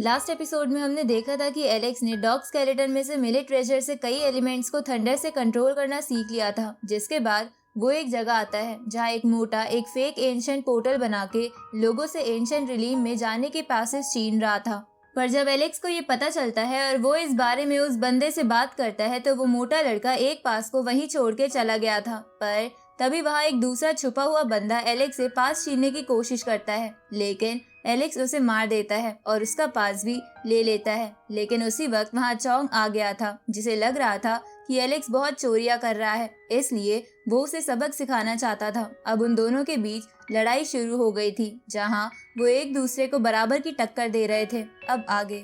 Last episode में हमने देखा था कि एलेक्स ने डॉग स्केलेटन में से मिले ट्रेजर से कई एलिमेंट्स को थंडर से कंट्रोल करना सीख लिया था, जिसके बाद वो एक जगह आता है जहाँ एक मोटा एक फेक एंशिएंट पोर्टल बना के लोगों से एंशिएंट रिलीम में जाने के पासेस छीन रहा था। पर जब एलेक्स को ये पता चलता है और वो इस बारे में उस बंदे से बात करता है तो वो मोटा लड़का एक पास को वहीं छोड़ के चला गया था। पर तभी वहाँ एक दूसरा छुपा हुआ बंदा एलेक्स से पास छीनने की कोशिश करता है, लेकिन एलेक्स उसे मार देता है और उसका पास भी ले लेता है। लेकिन उसी वक्त वहाँ चोंग आ गया था, जिसे लग रहा था कि एलेक्स बहुत चोरियां कर रहा है, इसलिए वो उसे सबक सिखाना चाहता था। अब उन दोनों के बीच लड़ाई शुरू हो गई थी, जहाँ वो एक दूसरे को बराबर की टक्कर दे रहे थे। अब आगे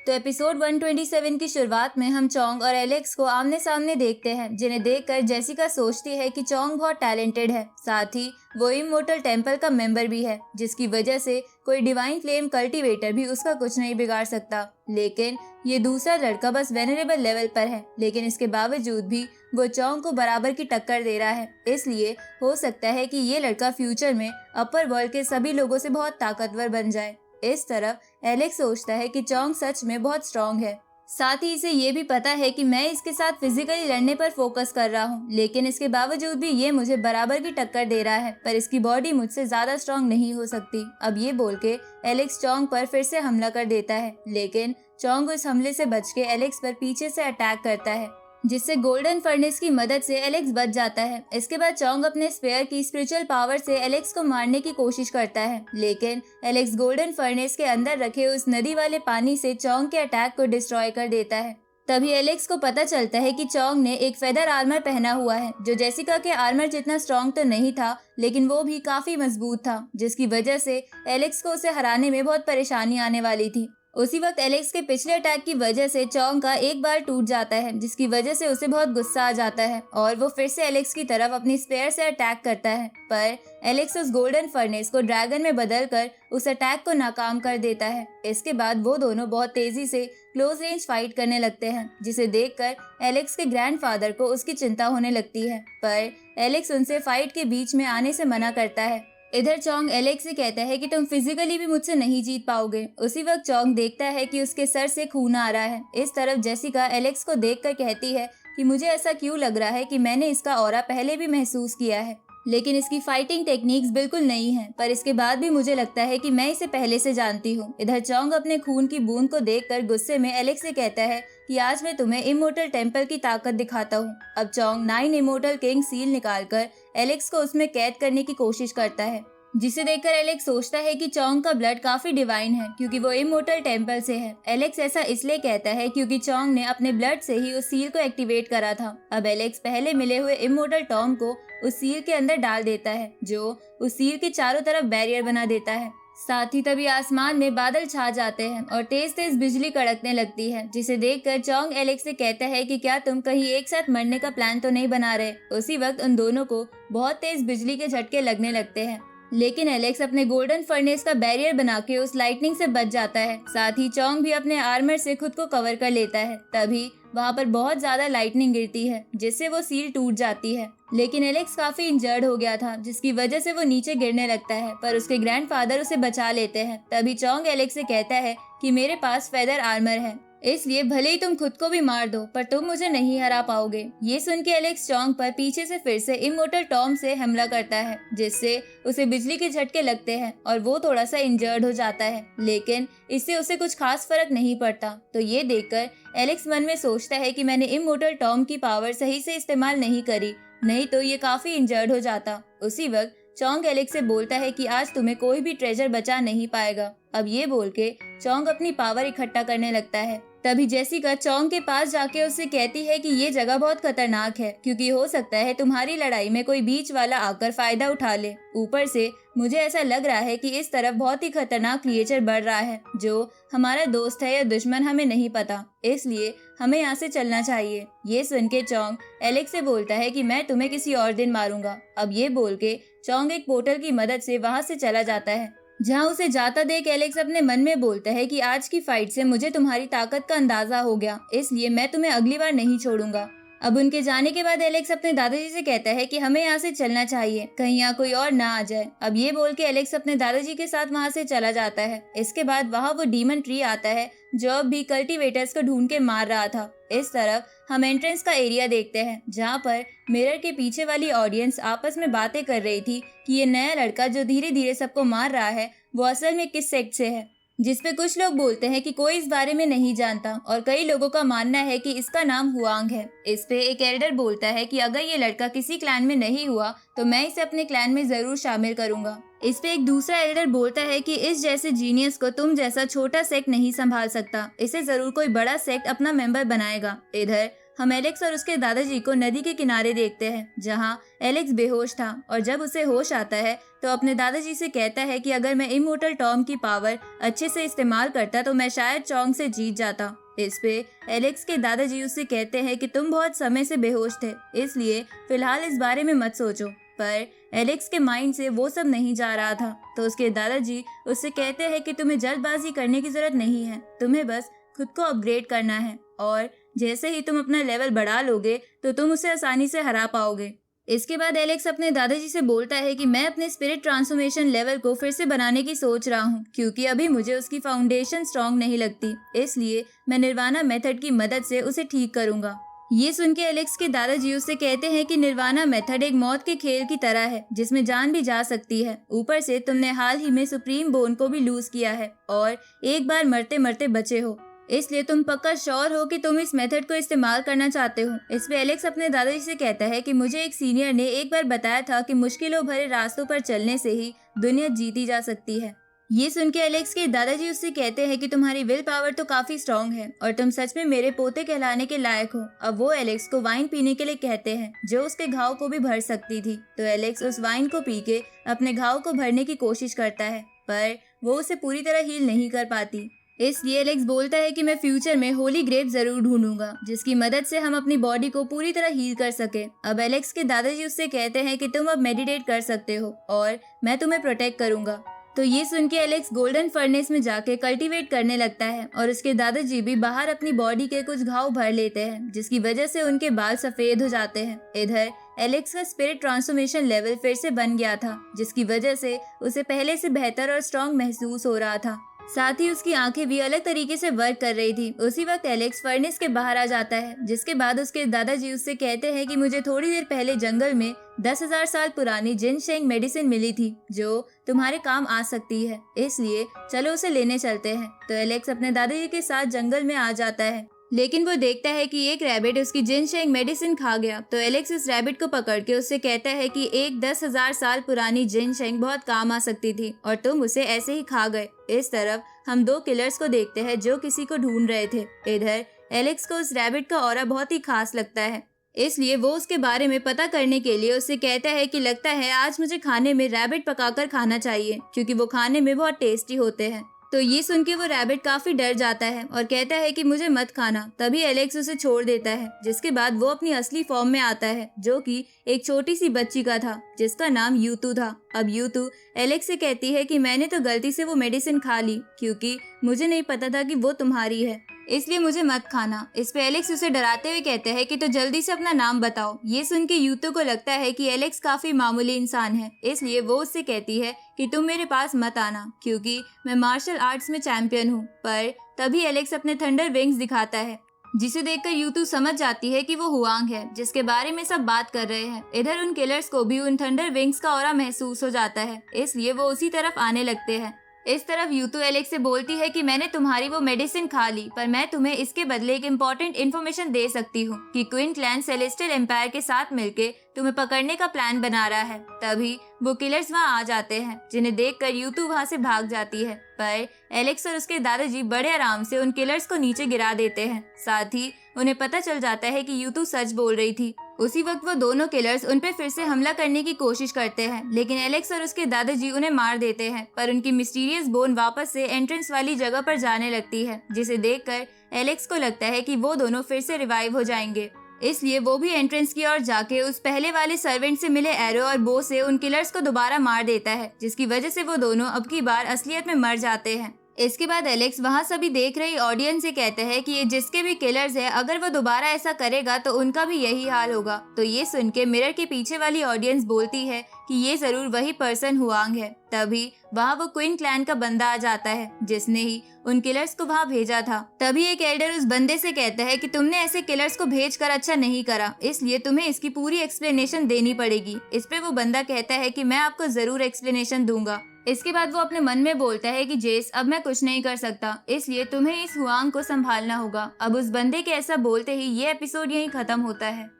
तो एपिसोड 127 की शुरुआत में हम चोंग और एलेक्स को आमने सामने देखते हैं, जिन्हें देखकर जेसिका सोचती है कि चोंग बहुत टैलेंटेड है, साथ ही वो इमोर्टल टेम्पल का मेंबर भी है, जिसकी वजह से कोई डिवाइन फ्लेम कल्टीवेटर भी उसका कुछ नहीं बिगाड़ सकता। लेकिन ये दूसरा लड़का बस वेनरेबल लेवल पर है, लेकिन इसके बावजूद भी वो चोंग को बराबर की टक्कर दे रहा है। इसलिए हो सकता है कि ये लड़का फ्यूचर में अपर वर्ल्ड के सभी लोगों से बहुत ताकतवर बन जाए। इस तरफ एलेक्स सोचता है कि चोंग सच में बहुत स्ट्रॉन्ग है, साथ ही इसे ये भी पता है कि मैं इसके साथ फिजिकली लड़ने पर फोकस कर रहा हूँ, लेकिन इसके बावजूद भी ये मुझे बराबर की टक्कर दे रहा है, पर इसकी बॉडी मुझसे ज्यादा स्ट्रॉन्ग नहीं हो सकती। अब ये बोल के एलेक्स चोंग पर फिर से हमला कर देता है, लेकिन चोंग उस हमले से बच के एलेक्स पर पीछे से अटैक करता है, जिससे गोल्डन फर्नेस की मदद से एलेक्स बच जाता है। इसके बाद चोंग अपने स्पेयर की स्पिरिचुअल पावर से एलेक्स को मारने की कोशिश करता है, लेकिन एलेक्स गोल्डन फर्नेस के अंदर रखे उस नदी वाले पानी से चोंग के अटैक को डिस्ट्रॉय कर देता है। तभी एलेक्स को पता चलता है कि चोंग ने एक फेदर आर्मर पहना हुआ है, जो जेसिका के आर्मर जितना स्ट्रॉन्ग तो नहीं था, लेकिन वो भी काफी मजबूत था, जिसकी वजह से एलेक्स को उसे हराने में बहुत परेशानी आने वाली थी। उसी वक्त एलेक्स के पिछले अटैक की वजह से चोंग का एक बार टूट जाता है, जिसकी वजह से उसे बहुत गुस्सा आ जाता है और वो फिर से एलेक्स की तरफ अपनी स्पेयर से अटैक करता है। पर एलेक्स उस गोल्डन फर्नेस को ड्रैगन में बदलकर उस अटैक को नाकाम कर देता है। इसके बाद वो दोनों बहुत तेजी से क्लोज रेंज फाइट करने लगते हैं, जिसे देखकर एलेक्स के ग्रैंडफादर को उसकी चिंता होने लगती है, पर एलेक्स उनसे फाइट के बीच में आने से मना करता है। इधर चोंग एलेक्स से कहता है कि तुम फिजिकली भी मुझसे नहीं जीत पाओगे। उसी वक्त चोंग देखता है कि उसके सर से खून आ रहा है। इस तरफ जेसिका एलेक्स को देखकर कहती है कि मुझे ऐसा क्यों लग रहा है कि मैंने इसका ऑरा पहले भी महसूस किया है, लेकिन इसकी फाइटिंग टेक्निक्स बिल्कुल नई हैं, पर इसके बाद भी मुझे लगता है कि मैं इसे पहले से जानती हूँ। इधर चोंग अपने खून की बूंद को देखकर गुस्से में एलेक्स से कहता है कि आज मैं तुम्हें इमोर्टल टेम्पल की ताकत दिखाता हूँ। अब चोंग 9 इमोर्टल किंग सील निकालकर एलेक्स को उसमें कैद करने की कोशिश करता है, जिसे देखकर एलेक्स सोचता है कि चोंग का ब्लड काफी डिवाइन है, क्योंकि वो इमोर्टल टेम्पल से है। एलेक्स ऐसा इसलिए कहता है क्योंकि चोंग ने अपने ब्लड से ही उस सील को एक्टिवेट करा था। अब एलेक्स पहले मिले हुए इमोर्टल टॉम को उस सील के अंदर डाल देता है, जो उस सील के चारों तरफ बैरियर बना देता है। साथ ही तभी आसमान में बादल छा जाते हैं और तेज तेज बिजली कड़कने लगती है, जिसे देखकर चोंग एलेक्स से कहता है कि क्या तुम कहीं एक साथ मरने का प्लान तो नहीं बना रहे। उसी वक्त उन दोनों को बहुत तेज बिजली के झटके लगने लगते हैं, लेकिन एलेक्स अपने गोल्डन फर्नेस का बैरियर बना के उस लाइटनिंग से बच जाता है। साथ ही चोंग भी अपने आर्मर से खुद को कवर कर लेता है। तभी वहाँ पर बहुत ज्यादा लाइटनिंग गिरती है, जिससे वो सील टूट जाती है, लेकिन एलेक्स काफी इंजर्ड हो गया था, जिसकी वजह से वो नीचे गिरने लगता है, पर उसके ग्रैंडफादर उसे बचा लेते हैं। तभी चोंग एलेक्स से कहता है कि मेरे पास फेदर आर्मर है, इसलिए भले ही तुम खुद को भी मार दो, पर तुम मुझे नहीं हरा पाओगे। ये सुन के एलेक्स चोंग पर पीछे से फिर से इमोर्टल टॉम से हमला करता है, जिससे उसे बिजली के झटके लगते हैं और वो थोड़ा सा इंजर्ड हो जाता है, लेकिन इससे उसे कुछ खास फर्क नहीं पड़ता। तो ये देखकर एलेक्स मन में सोचता है कि मैंने इमोर्टल टॉम की पावर सही से इस्तेमाल नहीं करी, नहीं तो ये काफी इंजर्ड हो जाता। उसी वक्त चोंग एलेक्स से बोलता है कि आज तुम्हें कोई भी ट्रेजर बचा नहीं पाएगा। अब ये बोल के चोंग अपनी पावर इकट्ठा करने लगता है। तभी जेसिका चोंग के पास जाके उससे कहती है कि ये जगह बहुत खतरनाक है, क्योंकि हो सकता है तुम्हारी लड़ाई में कोई बीच वाला आकर फायदा उठा ले। ऊपर से मुझे ऐसा लग रहा है कि इस तरफ बहुत ही खतरनाक क्रिएचर बढ़ रहा है, जो हमारा दोस्त है या दुश्मन हमें नहीं पता, इसलिए हमें यहाँ से चलना चाहिए। ये सुन के चोंग एलेक्स से बोलता है कि मैं तुम्हें किसी और दिन मारूंगा। अब ये बोल के चोंग एक पोर्टल की मदद से वहाँ से चला जाता है, जहाँ उसे जाता देख एलेक्स अपने मन में बोलता है कि आज की फाइट से मुझे तुम्हारी ताकत का अंदाजा हो गया, इसलिए मैं तुम्हें अगली बार नहीं छोड़ूंगा। अब उनके जाने के बाद एलेक्स अपने दादाजी से कहता है कि हमें यहाँ से चलना चाहिए, कहीं यहाँ कोई और ना आ जाए। अब ये बोल के एलेक्स अपने दादाजी के साथ वहाँ से चला जाता है। इसके बाद वहाँ वो डीमन ट्री आता है जो अब भी कल्टीवेटर्स को ढूंढ के मार रहा था। इस तरफ हम एंट्रेंस का एरिया देखते हैं जहाँ पर मिरर के पीछे वाली ऑडियंस आपस में बातें कर रही थी कि ये नया लड़का जो धीरे धीरे सबको मार रहा है वो असल में किस सेक्ट से है, जिसपे कुछ लोग बोलते हैं कि कोई इस बारे में नहीं जानता और कई लोगों का मानना है कि इसका नाम हुआंग है। इस पे एक एल्डर बोलता है कि अगर ये लड़का किसी क्लैन में नहीं हुआ तो मैं इसे अपने क्लैन में जरूर शामिल करूंगा। इस पे एक दूसरा एल्डर बोलता है कि इस जैसे जीनियस को तुम जैसा छोटा सेक्ट नहीं संभाल सकता, इसे जरूर कोई बड़ा सेक्ट अपना मेंबर बनाएगा। इधर हम एलेक्स और उसके दादाजी को नदी के किनारे देखते हैं जहां एलेक्स बेहोश था और जब उसे होश आता है तो अपने दादाजी से कहता है कि अगर मैं इमोर्टल टॉम की पावर अच्छे से इस्तेमाल करता तो मैं शायद चोंग से जीत जाता। इस पे एलेक्स के दादाजी उससे कहते हैं कि तुम बहुत समय से बेहोश थे, इसलिए फिलहाल इस बारे में मत सोचो। पर एलेक्स के माइंड से वो सब नहीं जा रहा था तो उसके दादाजी उससे कहते हैं कि तुम्हें जल्दबाजी करने की जरूरत नहीं है, तुम्हें बस खुद को अपग्रेड करना है और जैसे ही तुम अपना लेवल बढ़ा लोगे तो तुम उसे आसानी से हरा पाओगे। इसके बाद एलेक्स अपने दादाजी से बोलता है कि मैं अपने स्पिरिट ट्रांसफॉर्मेशन लेवल को फिर से बनाने की सोच रहा हूँ क्योंकि अभी मुझे उसकी फाउंडेशन स्ट्रांग नहीं लगती, इसलिए मैं निर्वाणा मेथड की मदद से उसे ठीक करूंगा। ये सुन के एलेक्स के दादाजी उससे कहते हैं कि निर्वाणा मेथड एक मौत के खेल की तरह है जिसमें जान भी जा सकती है, ऊपर से तुमने हाल ही में सुप्रीम बोन को भी लूज किया है और एक बार मरते मरते बचे हो, इसलिए तुम पक्का श्योर हो कि तुम इस मेथड को इस्तेमाल करना चाहते हो। इस पे एलेक्स अपने दादाजी से कहता है कि मुझे एक सीनियर ने एक बार बताया था कि मुश्किलों भरे रास्तों पर चलने से ही दुनिया जीती जा सकती है। ये सुन के एलेक्स के दादाजी उससे कहते हैं कि तुम्हारी विल पावर तो काफी स्ट्रांग है और तुम सच में मेरे पोते कहलाने के लायक हो। अब वो एलेक्स को वाइन पीने के लिए कहते हैं जो उसके घाव को भी भर सकती थी, तो एलेक्स उस वाइन को पी के अपने घाव को भरने की कोशिश करता है पर वो उसे पूरी तरह हील नहीं कर पाती। इसलिए एलेक्स बोलता है कि मैं फ्यूचर में होली ग्रेप जरूर ढूंढूंगा जिसकी मदद से हम अपनी बॉडी को पूरी तरह हील कर सके। अब एलेक्स के दादाजी उससे कहते हैं कि तुम अब मेडिटेट कर सकते हो और मैं तुम्हें प्रोटेक्ट करूंगा। तो ये सुन के एलेक्स गोल्डन फर्नेस में जाके कल्टीवेट करने लगता है और उसके दादाजी भी बाहर अपनी बॉडी के कुछ घाव भर लेते हैं जिसकी वजह से उनके बाल सफेद हो जाते हैं। इधर एलेक्स का स्पिरिट ट्रांसफॉर्मेशन लेवल फिर से बन गया था जिसकी वजह से उसे पहले से बेहतर और स्ट्रांग महसूस हो रहा था, साथ ही उसकी आंखें भी अलग तरीके से वर्क कर रही थी। उसी वक्त एलेक्स फर्नेस के बाहर आ जाता है जिसके बाद उसके दादाजी उससे कहते हैं कि मुझे थोड़ी देर पहले जंगल में 10,000 साल पुरानी जिनशेंग मेडिसिन मिली थी जो तुम्हारे काम आ सकती है, इसलिए चलो उसे लेने चलते हैं। तो एलेक्स अपने दादाजी के साथ जंगल में आ जाता है लेकिन वो देखता है कि एक रैबिट उसकी जिनशेंग मेडिसिन खा गया। तो एलेक्स उस रैबिट को पकड़ के उससे कहता है कि एक 10,000 साल पुरानी जिनशेंग बहुत काम आ सकती थी और तुम उसे ऐसे ही खा गए। इस तरफ हम दो किलर्स को देखते हैं जो किसी को ढूंढ रहे थे। इधर एलेक्स को उस रैबिट का ऑरा बहुत ही खास लगता है, इसलिए वो उसके बारे में पता करने के लिए उससे कहता है कि लगता है आज मुझे खाने में रैबिट पकाकर खाना चाहिए क्योंकि वो खाने में बहुत टेस्टी होते हैं। तो ये सुन के वो रैबिट काफी डर जाता है और कहता है कि मुझे मत खाना। तभी एलेक्स उसे छोड़ देता है जिसके बाद वो अपनी असली फॉर्म में आता है जो कि एक छोटी सी बच्ची का था जिसका नाम यूतू था। अब यूतू एलेक्स से कहती है कि मैंने तो गलती से वो मेडिसिन खा ली क्योंकि मुझे नहीं पता था कि वो तुम्हारी है, इसलिए मुझे मत खाना। इस पे एलेक्स उसे डराते हुए कहते हैं कि तो जल्दी से अपना नाम बताओ। ये सुन के यूतो को लगता है कि एलेक्स काफी मामूली इंसान है, इसलिए वो उससे कहती है कि तुम मेरे पास मत आना क्योंकि मैं मार्शल आर्ट्स में चैंपियन हूँ। पर तभी एलेक्स अपने थंडर विंग्स दिखाता है जिसे देखकर यूतू समझ जाती है कि वो हुआंग है जिसके बारे में सब बात कर रहे हैं। इधर उन किलर्स को भी उन थंडर विंग्स का ऑरा महसूस हो जाता है, इसलिए वो उसी तरफ आने लगते हैं। इस तरफ यूतू एलेक्स से बोलती है कि मैंने तुम्हारी वो मेडिसिन खा ली पर मैं तुम्हें इसके बदले एक इम्पोर्टेंट इन्फॉर्मेशन दे सकती हूँ कि क्वीन क्लैन सेलेस्टियल एम्पायर के साथ मिलके तुम्हें पकड़ने का प्लान बना रहा है। तभी वो किलर्स वहाँ आ जाते हैं जिन्हें देखकर यूतू वहाँ से भाग जाती है, पर एलेक्स और उसके दादाजी बड़े आराम से उन किलर्स को नीचे गिरा देते हैं। साथ ही उन्हें पता चल जाता है कि यूतू सच बोल रही थी। उसी वक्त वो दोनों किलर्स उन पे फिर से हमला करने की कोशिश करते हैं लेकिन एलेक्स और उसके दादाजी उन्हें मार देते हैं। पर उनकी मिस्टीरियस बोन वापस से एंट्रेंस वाली जगह पर जाने लगती है जिसे देखकर एलेक्स को लगता है कि वो दोनों फिर से रिवाइव हो जाएंगे, इसलिए वो भी एंट्रेंस की ओर जाके उस पहले वाले सर्वेंट से मिले एरो और बो से उन किलर्स को दोबारा मार देता है जिसकी वजह से वो दोनों अब की बार असलियत में मर जाते हैं। इसके बाद एलेक्स वहाँ सभी देख रही ऑडियंस से कहता है कि ये जिसके भी किलर्स है, अगर वो दोबारा ऐसा करेगा तो उनका भी यही हाल होगा। तो ये सुन के मिरर के पीछे वाली ऑडियंस बोलती है कि ये जरूर वही पर्सन हुआंग है। तभी वहाँ वो क्वीन क्लैन का बंदा आ जाता है जिसने ही उन किलर्स को वहाँ भेजा था। तभी एक एल्डर उस बंदे से कहता है कि तुमने ऐसे किलर्स को भेजकर अच्छा नहीं करा, इसलिए तुम्हें इसकी पूरी एक्सप्लेनेशन देनी पड़ेगी। इस पे वो बंदा कहता है कि मैं आपको जरूर एक्सप्लेनेशन दूंगा। इसके बाद वो अपने मन में बोलता है कि जेस, अब मैं कुछ नहीं कर सकता, इसलिए तुम्हें इस हुआंग को संभालना होगा। अब उस बंदे के ऐसा बोलते ही ये एपिसोड यहीं खत्म होता है।